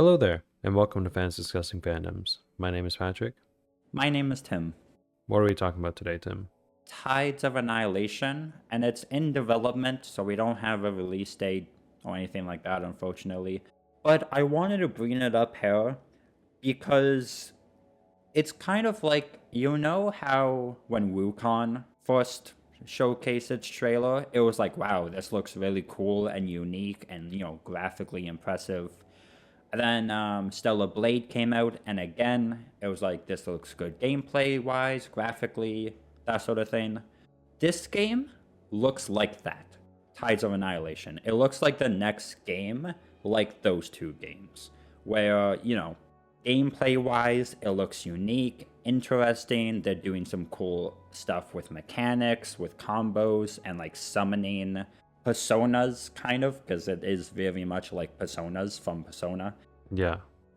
Hello there, and welcome to Fans Discussing Fandoms. My name is Patrick. My name is Tim. What are we talking about today, Tim? Tides of Annihilation, and it's in development, so we don't have a release date or anything like that, unfortunately. But I wanted to bring it up here because it's kind of like, you know how when WooCon first showcased its trailer, it was like, wow, this looks really cool and unique and, graphically impressive. And then Stellar Blade came out, and again, it was like, this looks good gameplay wise, graphically, that sort of thing. This game looks like that. Tides of Annihilation. It looks like the next game, like those two games, where, gameplay wise, it looks unique, interesting. They're doing some cool stuff with mechanics, with combos, and like summoning personas, kind of, because it is very much like personas from Persona. Yeah.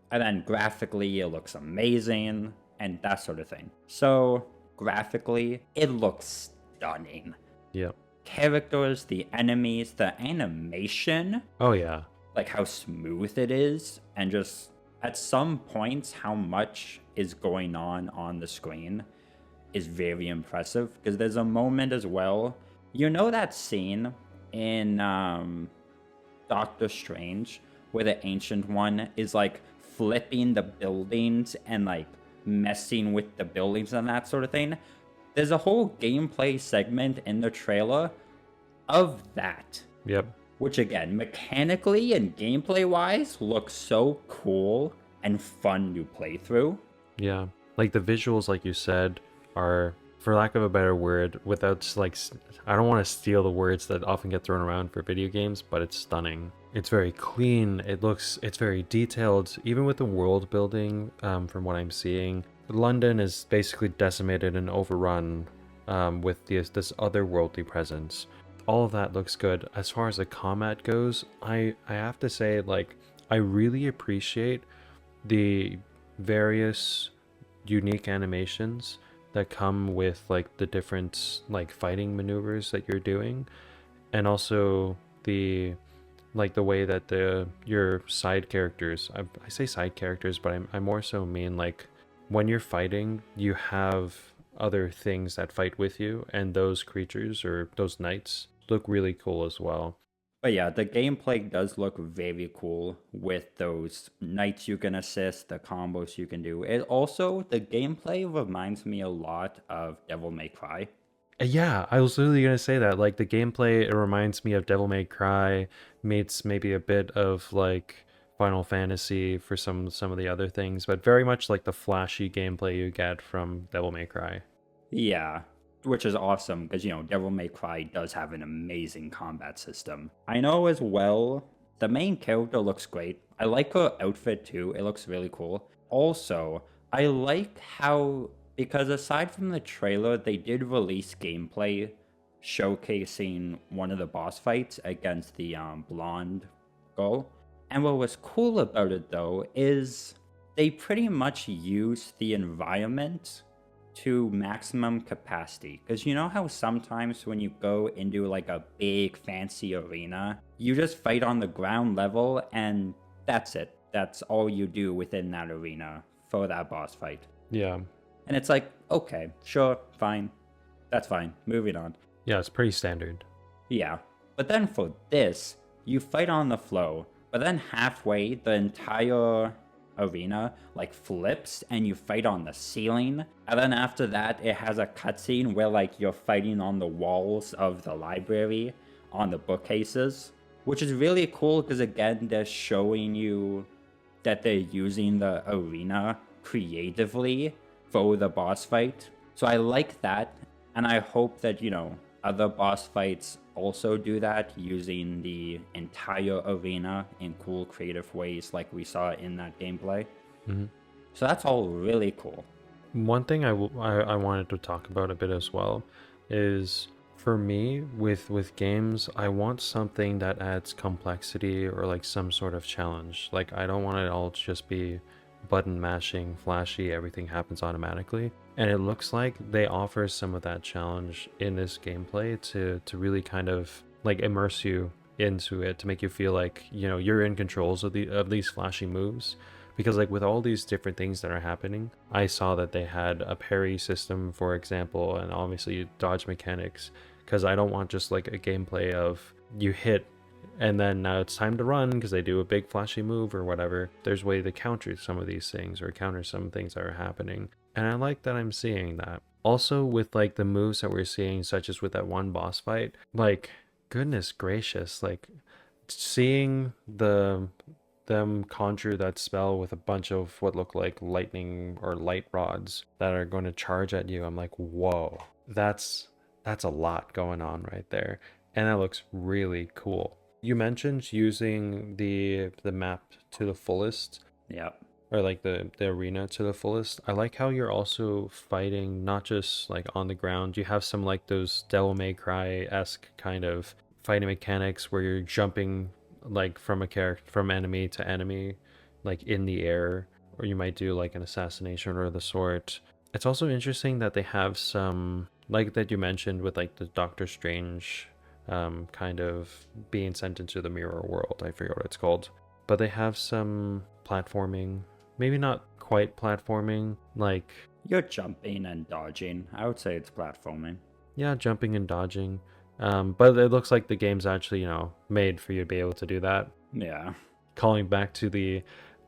And then graphically, it looks amazing, and that sort of thing. So, graphically, it looks stunning. Yeah. Characters, the enemies, the animation, Oh, yeah. like how smooth it is, and just at some points, how much is going on the screen is very impressive. Because there's a moment as well, you know that scene in Doctor Strange where the Ancient One is like flipping the buildings and like messing with the buildings and that sort of thing? There's a whole gameplay segment in the trailer of that. Yep. Which again, mechanically and gameplay wise, looks so cool and fun to play through. Yeah. Like the visuals, like you said, are, for lack of a better word, without like, I don't want to steal the words that often get thrown around for video games, but it's stunning. It's very clean. It's very detailed, even with the world building. From what I'm seeing, London is basically decimated and overrun with this otherworldly presence. All of that looks good. As far as the combat goes, I have to say, like, I really appreciate the various unique animations that come with like the different like fighting maneuvers that you're doing, and also the way that your side characters, I say side characters, but I more so mean like when you're fighting, you have other things that fight with you, and those creatures or those knights look really cool as well. But yeah, the gameplay does look very cool with those knights you can assist, the combos you can do. It also, the gameplay reminds me a lot of Devil May Cry. Yeah, I was literally gonna say that. Like the gameplay, it reminds me of Devil May Cry, meets maybe a bit of like Final Fantasy for some of the other things, but very much like the flashy gameplay you get from Devil May Cry. Yeah, which is awesome because, Devil May Cry does have an amazing combat system. I know as well, the main character looks great. I like her outfit too, it looks really cool. Also, I like how, because aside from the trailer, they did release gameplay showcasing one of the boss fights against the blonde girl. And what was cool about it though is they pretty much used the environment to maximum capacity. Because you know how sometimes when you go into like a big fancy arena, you just fight on the ground level and that's it. That's all you do within that arena for that boss fight. Yeah. And it's like, okay, sure, fine. That's fine. Moving on. Yeah, it's pretty standard. Yeah. But then for this, you fight on the flow, but then halfway, the entire arena like flips and you fight on the ceiling. And then after that, it has a cutscene where like you're fighting on the walls of the library, on the bookcases, which is really cool because again, they're showing you that they're using the arena creatively for the boss fight. So I like that, and I hope that, other boss fights also do that, using the entire arena in cool creative ways like we saw in that gameplay. Mm-hmm. So that's all really cool. One thing I wanted to talk about a bit as well is, for me, with games, I want something that adds complexity or like some sort of challenge. Like, I don't want it all to just be button mashing, flashy, everything happens automatically. And it looks like they offer some of that challenge in this gameplay to really kind of like immerse you into it to make you feel like, you know, you're in controls of these flashy moves. Because like with all these different things that are happening, I saw that they had a parry system, for example, and obviously dodge mechanics. Because I don't want just like a gameplay of you hit and then now it's time to run because they do a big flashy move or whatever. There's a way to counter some of these things or counter some things that are happening. And I like that I'm seeing that. Also with like the moves that we're seeing, such as with that one boss fight, like goodness gracious, like seeing them conjure that spell with a bunch of what look like lightning or light rods that are going to charge at you. I'm like, whoa, that's a lot going on right there. And that looks really cool. You mentioned using the map to the fullest, Yeah. or like the arena to the fullest. I like how you're also fighting not just like on the ground. You have some like those Devil May Cry-esque kind of fighting mechanics where you're jumping like from a character from enemy to enemy, like in the air, or you might do like an assassination or the sort. It's also interesting that they have some like that you mentioned with like the Doctor Strange kind of being sent into the mirror world. I forget what it's called, but they have some platforming, maybe not quite platforming, like You're jumping and dodging. I would say it's platforming. yeah, jumping and dodging. But it looks like the game's actually, you know, made for you to be able to do that. Yeah. Calling back to the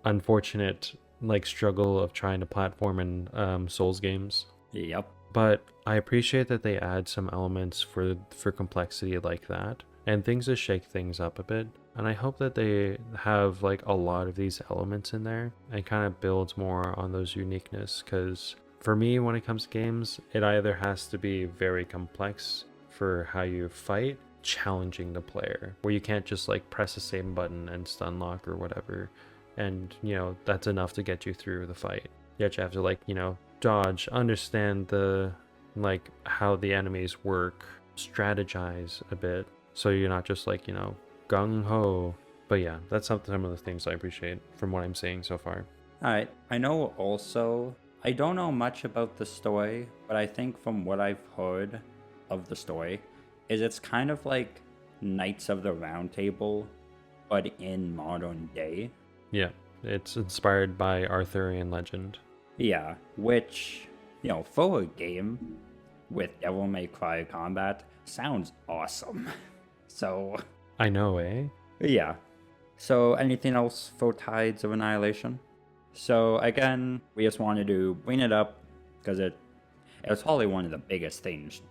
unfortunate like struggle of trying to platform in Souls games. Yep. But I appreciate that they add some elements for complexity like that and things to shake things up a bit. And I hope that they have like a lot of these elements in there and kind of builds more on those uniqueness. Because for me, when it comes to games, it either has to be very complex for how you fight, challenging the player, where you can't just like press the same button and stun lock or whatever. And, you know, that's enough to get you through the fight. Yet you have to like, you know, dodge, understand the like how the enemies work, strategize a bit, so you're not just like, you know, gung ho. But yeah, that's some of the things I appreciate from what I'm seeing so far. Alright. I know also, I don't know much about the story, but I think from what I've heard of the story, is it's kind of like Knights of the Round Table, but in modern day. Yeah, it's inspired by Arthurian legend. Yeah, which, you know, for a game with Devil May Cry combat, sounds awesome. So, I know, eh? yeah. So, anything else for Tides of Annihilation? So, again, we just wanted to bring it up because it was probably one of the biggest things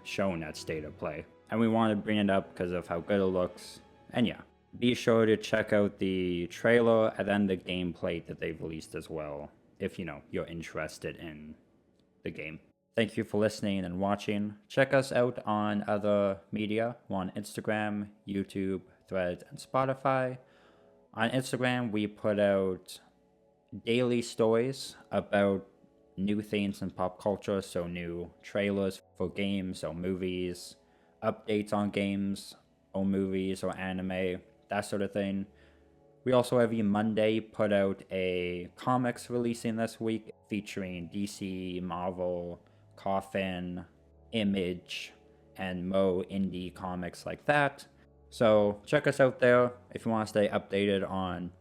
shown at State of Play. And we wanted to bring it up because of how good it looks. And yeah, be sure to check out the trailer and then the gameplay that they've released as well, if you know you're interested in the game. Thank you for listening and watching. Check us out on other media. We're on Instagram, YouTube, Threads, and Spotify. On Instagram, we put out daily stories about new things in pop culture, so new trailers for games or movies, updates on games or movies or anime, that sort of thing. We also every Monday put out a comics releasing this week featuring DC, Marvel, Coffin, Image, and Mo indie comics like that. So check us out there if you want to stay updated on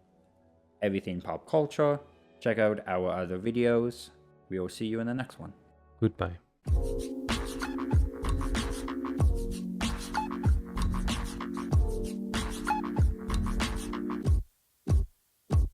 everything pop culture. Check out our other videos. We will see you in the next one. Goodbye.